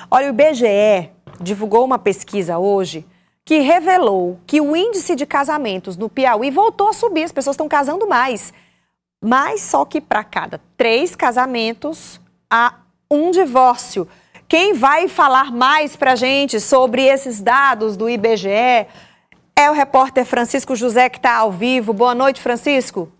Olha, o IBGE divulgou uma pesquisa hoje que revelou que o índice de casamentos no Piauí voltou a subir, as pessoas estão casando mais. Mas só que para cada 3 casamentos, há um divórcio. Quem vai falar mais para a gente sobre esses dados do IBGE é o repórter Francisco José, que está ao vivo. Boa noite, Francisco.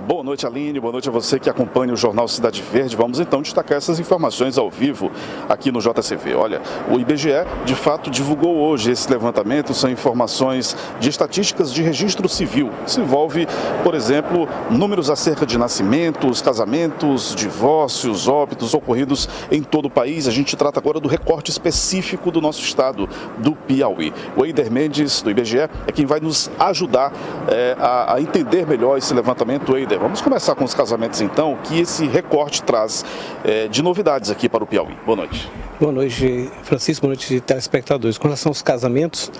Boa noite, Aline. Boa noite a você que acompanha o Jornal Cidade Verde. Vamos então destacar essas informações ao vivo aqui no JCV. Olha, o IBGE de fato divulgou hoje esse levantamento. São informações de estatísticas de registro civil. Isso envolve, por exemplo, números acerca de nascimentos, casamentos, divórcios, óbitos ocorridos em todo o país. A gente trata agora do recorte específico do nosso estado, do Piauí. O Eider Mendes, do IBGE, é quem vai nos ajudar a entender melhor esse levantamento. Eider, vamos começar com os casamentos então, que esse recorte traz de novidades aqui para o Piauí. Boa noite. Boa noite, Francisco. Boa noite, telespectadores. Com relação aos casamentos,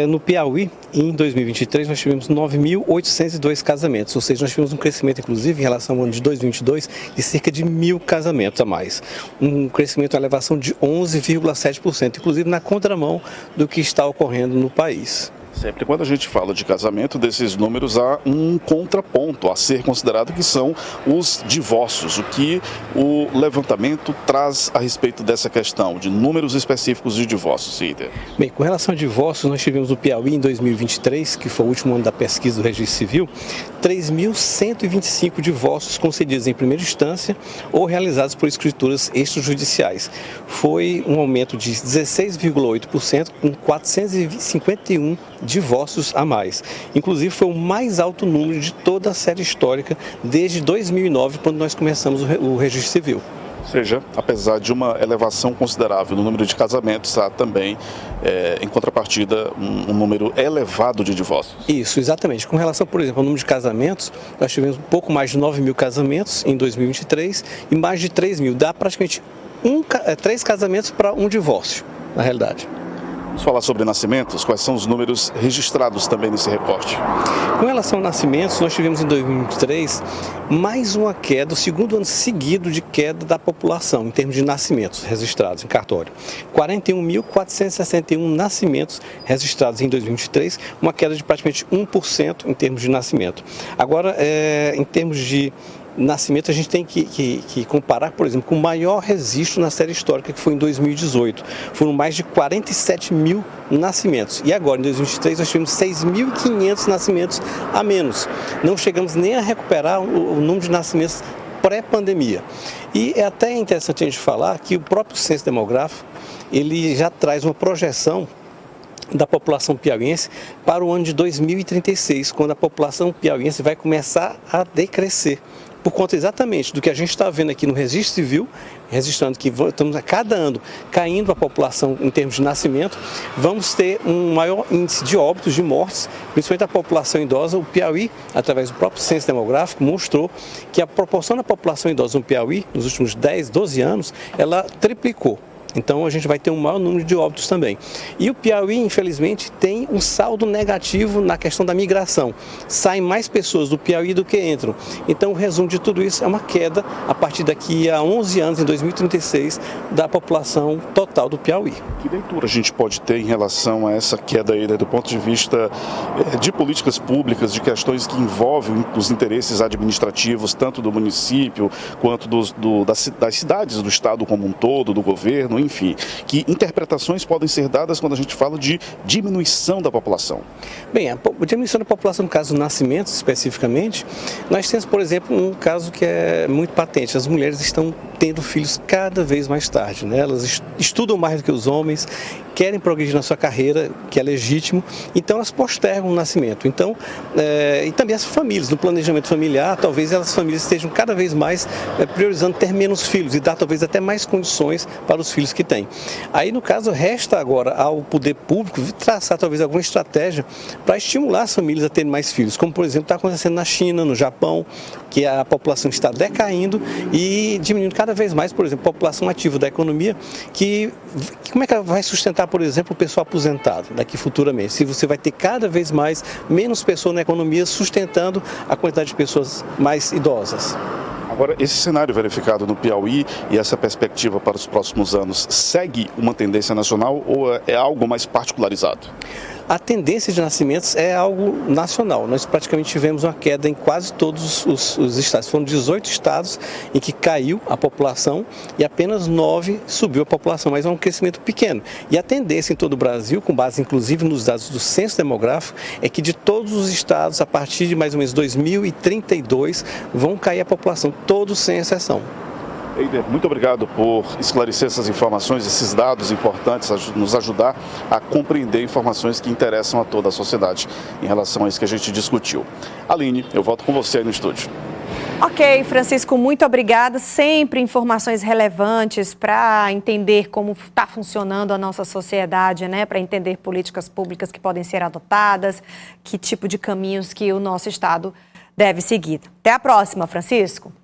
no Piauí, em 2023, nós tivemos 9.802 casamentos, ou seja, nós tivemos um crescimento, inclusive, em relação ao ano de 2022, de cerca de 1.000 casamentos a mais. Um crescimento, uma elevação de 11,7%, inclusive na contramão do que está ocorrendo no país. Sempre quando a gente fala de casamento, desses números há um contraponto a ser considerado, que são os divórcios. O que o levantamento traz a respeito dessa questão de números específicos de divórcios, Eider? Bem, com relação a divórcios, nós tivemos no Piauí em 2023, que foi o último ano da pesquisa do Registro Civil, 3.125 divórcios concedidos em primeira instância ou realizados por escrituras extrajudiciais. Foi um aumento de 16,8%, com 451 divórcios a mais. Inclusive, foi o mais alto número de toda a série histórica desde 2009, quando nós começamos o Registro Civil. Ou seja, apesar de uma elevação considerável no número de casamentos, há também, em contrapartida, um número elevado de divórcios. Isso, exatamente. Com relação, por exemplo, ao número de casamentos, nós tivemos um pouco mais de 9.000 casamentos em 2023 e mais de 3.000. Dá praticamente 3 casamentos para um divórcio, na realidade. Vamos falar sobre nascimentos, quais são os números registrados também nesse recorte? Com relação a nascimentos, nós tivemos em 2023 mais uma queda, o segundo ano seguido de queda da população, em termos de nascimentos registrados em cartório. 41.461 nascimentos registrados em 2023, uma queda de praticamente 1% em termos de nascimento. Agora, em termos de nascimento, a gente tem que comparar, por exemplo, com o maior registro na série histórica, que foi em 2018. Foram mais de 47.000 nascimentos. E agora, em 2023, nós tivemos 6.500 nascimentos a menos. Não chegamos nem a recuperar o número de nascimentos pré-pandemia. E é até interessante a gente falar que o próprio censo demográfico, ele já traz uma projeção da população piauiense para o ano de 2036, quando a população piauiense vai começar a decrescer. Por conta exatamente do que a gente está vendo aqui no Registro Civil, registrando que estamos a cada ano caindo a população em termos de nascimento, vamos ter um maior índice de óbitos, de mortes, principalmente a população idosa. O Piauí, através do próprio censo demográfico, mostrou que a proporção da população idosa no Piauí, nos últimos 10, 12 anos, ela triplicou. Então a gente vai ter um maior número de óbitos também. E o Piauí, infelizmente, tem um saldo negativo na questão da migração. Saem mais pessoas do Piauí do que entram. Então o resumo de tudo isso é uma queda, a partir daqui a 11 anos, em 2036, da população total do Piauí. Que leitura a gente pode ter em relação a essa queda aí, né, do ponto de vista de políticas públicas, de questões que envolvem os interesses administrativos, tanto do município quanto das cidades, do estado como um todo, do governo, enfim, que interpretações podem ser dadas quando a gente fala de diminuição da população? Bem, a diminuição da população, no caso do nascimento especificamente, nós temos, por exemplo, um caso que é muito patente. As mulheres estão tendo filhos cada vez mais tarde, né? Elas estudam mais do que os homens, querem progredir na sua carreira, que é legítimo, então elas postergam o nascimento. Então, e também as famílias, no planejamento familiar, talvez as famílias estejam cada vez mais priorizando ter menos filhos e dar talvez até mais condições para os filhos que têm. Aí, no caso, resta agora ao poder público traçar talvez alguma estratégia para estimular as famílias a terem mais filhos, como, por exemplo, está acontecendo na China, no Japão, que a população está decaindo e diminuindo cada vez mais, por exemplo, a população ativa da economia, como é que ela vai sustentar, por exemplo, o pessoal aposentado daqui futuramente? Se você vai ter cada vez menos pessoas na economia sustentando a quantidade de pessoas mais idosas. Agora, esse cenário verificado no Piauí e essa perspectiva para os próximos anos segue uma tendência nacional ou é algo mais particularizado? A tendência de nascimentos é algo nacional. Nós praticamente tivemos uma queda em quase todos os estados. Foram 18 estados em que caiu a população e apenas 9 subiu a população, mas é um crescimento pequeno. E a tendência em todo o Brasil, com base inclusive nos dados do Censo Demográfico, é que de todos os estados, a partir de mais ou menos 2032, vão cair a população, todos sem exceção. Eider, muito obrigado por esclarecer essas informações, esses dados importantes, nos ajudar a compreender informações que interessam a toda a sociedade em relação a isso que a gente discutiu. Aline, eu volto com você aí no estúdio. Ok, Francisco, muito obrigada. Sempre informações relevantes para entender como está funcionando a nossa sociedade, né? Para entender políticas públicas que podem ser adotadas, que tipo de caminhos que o nosso Estado deve seguir. Até a próxima, Francisco.